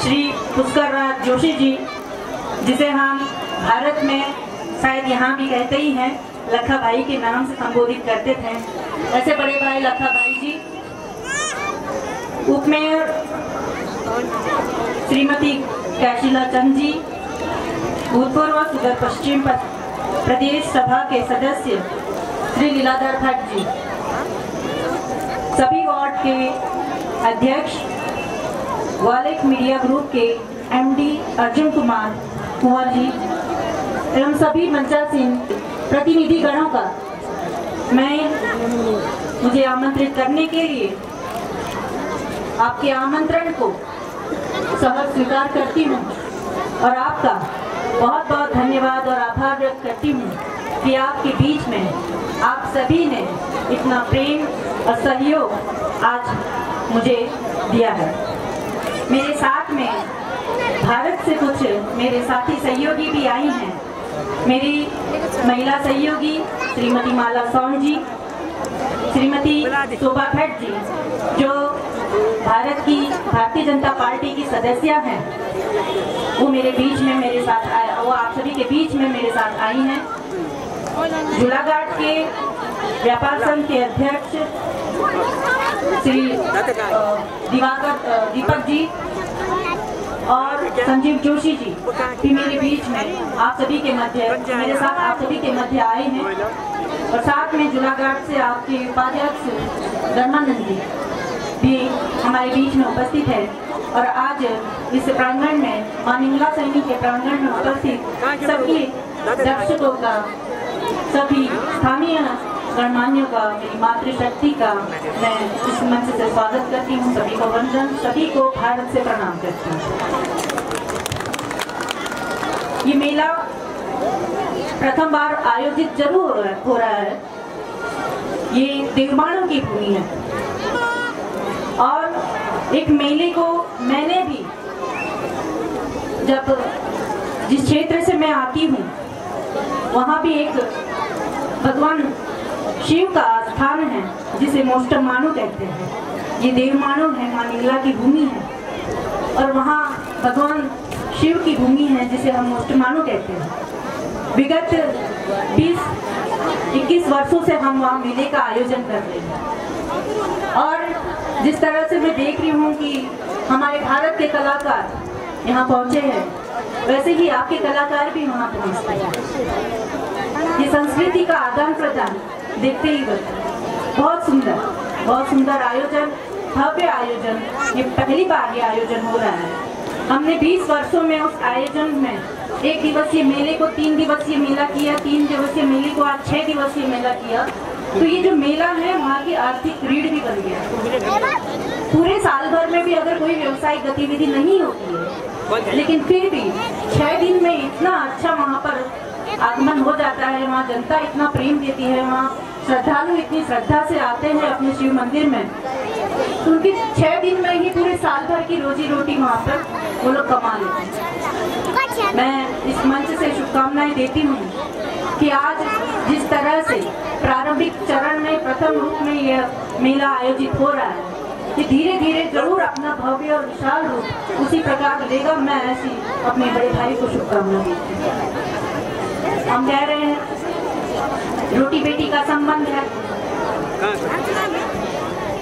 श्री पुष्कर राज जोशी जी, जिसे हम भारत में शायद यहाँ भी कहते ही हैं, लखा भाई के नाम से संबोधित करते थे। ऐसे बड़े भाई लखा भाई जी, उपमेयर श्रीमती कैशिला चंद जी, भूतपूर्व सुदूर पश्चिम प्रदेश सभा के सदस्य श्री लीलाधर भट्ट जी, सभी वार्ड के अध्यक्ष, वालेक मीडिया ग्रुप के एमडी अर्जुन कुमार कुंवर जी एवं सभी मंचासीन प्रतिनिधि गणों का मुझे आमंत्रित करने के लिए आपके आमंत्रण को सहर्ष स्वीकार करती हूँ और आपका बहुत बहुत धन्यवाद और आभार व्यक्त करती हूँ कि आपके बीच में आप सभी ने इतना प्रेम और सहयोग आज मुझे दिया है। मेरे साथ में भारत से कुछ मेरे साथी सहयोगी भी आई हैं। मेरी महिला सहयोगी श्रीमती माला सोन जी, श्रीमती शोभा भट्ट जी, जो भारतीय जनता पार्टी की सदस्य हैं, वो मेरे बीच में मेरे साथ आए, वो आप सभी के बीच में मेरे साथ आई हैं। झूलाघाट के व्यापार संघ के अध्यक्ष श्री दीपक जी और संजीव जोशी जी भी मेरे बीच में आप सभी के मध्य मेरे साथ आप सभी के मध्य आए हैं। और साथ में झूलाघाट से आपके उपाध्यक्ष धर्मानंद जी भी हमारे बीच में उपस्थित है। और आज इस प्रांगण में मानिंगला सैनिक के प्रांगण में उपस्थित सभी दर्शकों का, सभी स्थानीय गणमान्यों का, मेरी मातृशक्ति का मैं इस मंच से स्वागत करती हूँ। सभी को वंदन, सभी को भारत से प्रणाम करती हूँ। ये मेला प्रथम बार आयोजित जरूर हो रहा है। ये देवमानों की भूमि है और एक मेले को मैंने भी, जब जिस क्षेत्र से मैं आती हूँ वहाँ भी एक भगवान शिव का स्थान है जिसे मोष्टमानु कहते हैं। ये देवमानु है, मानिंगला की भूमि है और वहाँ भगवान शिव की भूमि है जिसे हम मोष्टमानु कहते हैं। विगत 20-21 वर्षों से हम वहाँ मेले का आयोजन कर रहे हैं और जिस तरह से मैं देख रही हूँ कि हमारे भारत के कलाकार यहाँ पहुँचे हैं, वैसे ही आपके कलाकार भी वहाँ पहुँचते हैं। ये संस्कृति का आदान प्रदान देखते ही बहुत सुंदर आयोजन, भव्य आयोजन। ये पहली बार ये आयोजन हो रहा है। हमने 20 वर्षों में उस आयोजन में 1 दिवसीय मेले को 3 दिवसीय मेला किया, 3 दिवसीय मेले को आज 6 दिवसीय मेला किया। तो ये जो मेला है वहाँ की आर्थिक रीढ़ भी बन गया। पूरे साल भर में भी अगर कोई व्यवसायिक गतिविधि नहीं होती है, लेकिन फिर भी 6 दिन में इतना अच्छा वहाँ पर आगमन हो जाता है, वहाँ जनता इतना प्रेम देती है, वहाँ श्रद्धालु इतनी श्रद्धा से आते हैं अपने शिव मंदिर में, तो उनकी 6 दिन में ही पूरे साल भर की रोजी रोटी वहाँ पर वो लोग कमा लेते हैं। मैं इस मंच से शुभकामनाएं देती हूँ कि आज जिस तरह से प्रारंभिक चरण में प्रथम रूप में यह मेला आयोजित हो रहा है, ये धीरे धीरे जरूर अपना भव्य और विशाल रूप उसी प्रकार लेगा। मैं ऐसी अपने बड़े भाई को शुभकामनाएं देती हूँ। हम कह रहे हैं रोटी बेटी का संबंध है,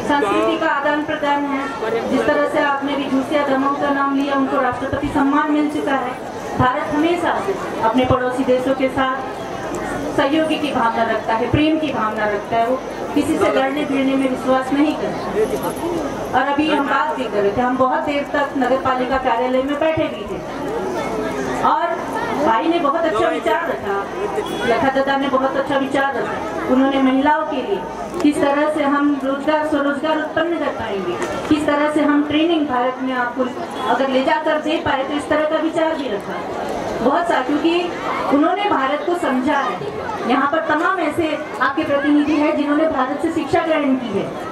संस्कृति का आदान प्रदान है। जिस तरह से आपने भी झूसिया दमाऊ का नाम लिया, उनको राष्ट्रपति सम्मान मिल चुका है। भारत हमेशा से अपने पड़ोसी देशों के साथ सहयोगी की भावना रखता है, प्रेम की भावना रखता है। वो किसी से लड़ने भिड़ने में विश्वास नहीं करता। और अभी हम बात भी कर रहे थे, हम बहुत देर तक नगर पालिका कार्यालय में बैठे भी थे और भाई ने बहुत अच्छा विचार रखा, लखा दादा ने बहुत अच्छा विचार रखा। उन्होंने महिलाओं के लिए किस तरह से हम स्वरोजगार उत्पन्न कर पाएंगे, किस तरह से हम ट्रेनिंग भारत में आपको अगर ले जाकर दे पाए, तो इस तरह का विचार भी रखा बहुत सा, क्योंकि उन्होंने भारत को समझा है। यहाँ पर तमाम ऐसे आपके प्रतिनिधि हैं जिन्होंने भारत से शिक्षा ग्रहण की है।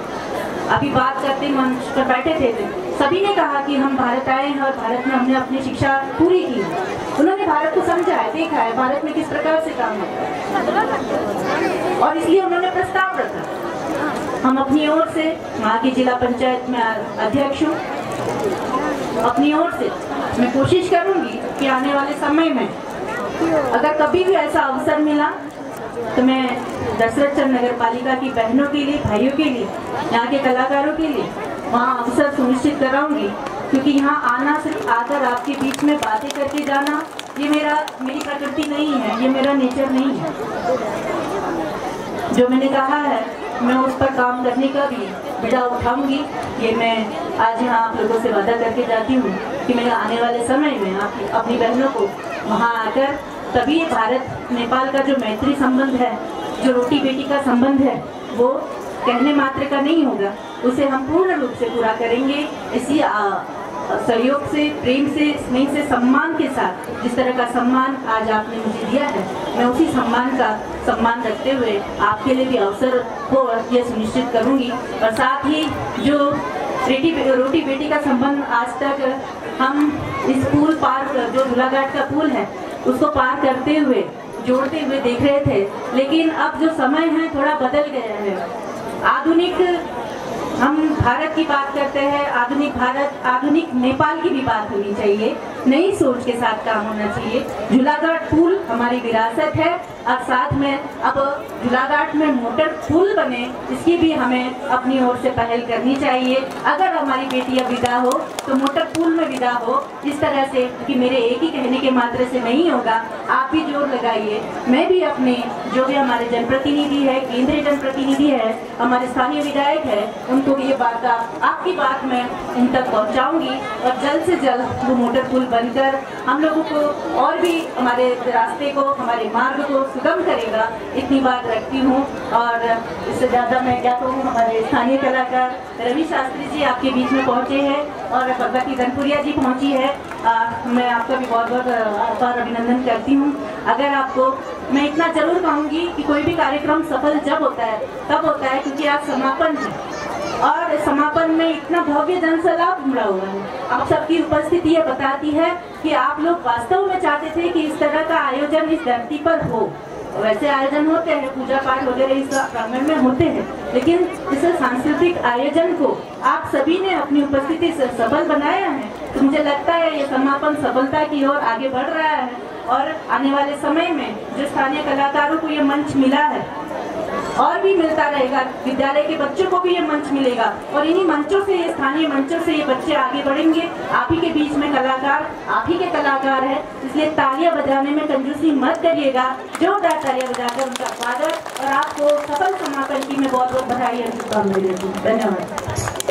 अभी बात करते मंच पर बैठे थे, सभी ने कहा कि हम भारत आए हैं और भारत में हमने अपनी शिक्षा पूरी की है। उन्होंने भारत को समझा है, देखा है भारत में किस प्रकार से काम होता है और इसलिए उन्होंने प्रस्ताव रखा। हम अपनी ओर से वहाँ की जिला पंचायत में अध्यक्ष हूँ, अपनी ओर से मैं कोशिश करूंगी कि आने वाले समय में अगर कभी भी ऐसा अवसर मिला तो मैं दशरथ चंद नगर पालिका की बहनों के लिए, भाइयों के लिए, यहाँ के कलाकारों के लिए वहाँ अवसर सुनिश्चित कराऊंगी, क्योंकि यहाँ आना सिर्फ आकर आपके बीच में बातें करके जाना ये मेरी प्रकृति नहीं है, ये मेरा नेचर नहीं है। जो मैंने कहा है मैं उस पर काम करने का भी बीड़ा उठाऊंगी। ये मैं आज यहाँ आप लोगों से वादा करके जाती हूँ कि मैं आने वाले समय में अपनी बहनों को वहाँ आकर तभी भारत नेपाल का जो मैत्री संबंध है, जो रोटी बेटी का संबंध है, वो कहने मात्र का नहीं होगा, उसे हम पूर्ण रूप से पूरा करेंगे। इसी सहयोग से, प्रेम से, स्नेह से, सम्मान के साथ जिस तरह का सम्मान आज आपने मुझे दिया है, मैं उसी सम्मान का सम्मान रखते हुए आपके लिए भी अवसर हो यह सुनिश्चित करूंगी। और साथ ही जो रोटी बेटी का संबंध आज तक हम इस पुल पार, जो झूलाघाट का पुल है, उसको पार करते हुए, जोड़ते हुए देख रहे थे, लेकिन अब जो समय है थोड़ा बदल गया है। आधुनिक हम भारत की बात करते हैं, आधुनिक भारत, आधुनिक नेपाल की भी बात होनी चाहिए, नई सोच के साथ काम होना चाहिए। झूलाघाट पुल हमारी विरासत है और साथ में अब झूलाघाट में मोटर पुल बने, इसकी भी हमें अपनी ओर से पहल करनी चाहिए। अगर हमारी बेटियां विदा हो तो मोटर पुल में विदा हो, इस तरह से कि मेरे एक ही कहने के मात्र से नहीं होगा, आप भी जोर लगाइए। मैं भी अपने जो भी हमारे जनप्रतिनिधि है, केंद्रीय जनप्रतिनिधि है, हमारे स्थानीय विधायक है, उनको ये बात आपकी बात मैं उन तक पहुँचाऊँगी और जल्द से जल्द वो मोटर पुल बनकर हम लोगों को और भी हमारे रास्ते को, हमारे मार्ग को सुगम करेगा, इतनी बात रखती हूँ। और इससे ज़्यादा मैं क्या कहूँ, हमारे स्थानीय कलाकार रवि शास्त्री जी आपके बीच में पहुँचे हैं और भगवती धनपुरिया जी पहुँची है। मैं आपका भी बहुत बहुत आभार अभिनंदन करती हूँ। अगर आपको मैं इतना जरूर कहूँगी कि कोई भी कार्यक्रम सफल जब होता है तब होता है क्योंकि आज समापन है और समापन में इतना भव्य जनसैलाब जुड़ा हुआ है। आप सबकी उपस्थिति ये बताती है कि आप लोग वास्तव में चाहते थे कि इस तरह का आयोजन इस धरती पर हो। वैसे आयोजन होते हैं, पूजा पाठ वगैरह इस प्रांगण में होते हैं, लेकिन इस सांस्कृतिक आयोजन को आप सभी ने अपनी उपस्थिति से सफल बनाया है। तो मुझे लगता है ये समापन सफलता की ओर आगे बढ़ रहा है और आने वाले समय में जो स्थानीय कलाकारों को ये मंच मिला है और भी मिलता रहेगा, विद्यालय के बच्चों को भी ये मंच मिलेगा और इन्हीं मंचों से, ये स्थानीय मंचों से ये बच्चे आगे बढ़ेंगे। आप ही के बीच में कलाकार, आप ही के कलाकार है, इसलिए तालियां बजाने में कंजूसी मत करिएगा, जोरदार तालियां बजाकर उनका स्वागत और आपको सफल समापन की मैं बहुत बहुत बधाई और शुभकामनाएं देती हूँ। धन्यवाद।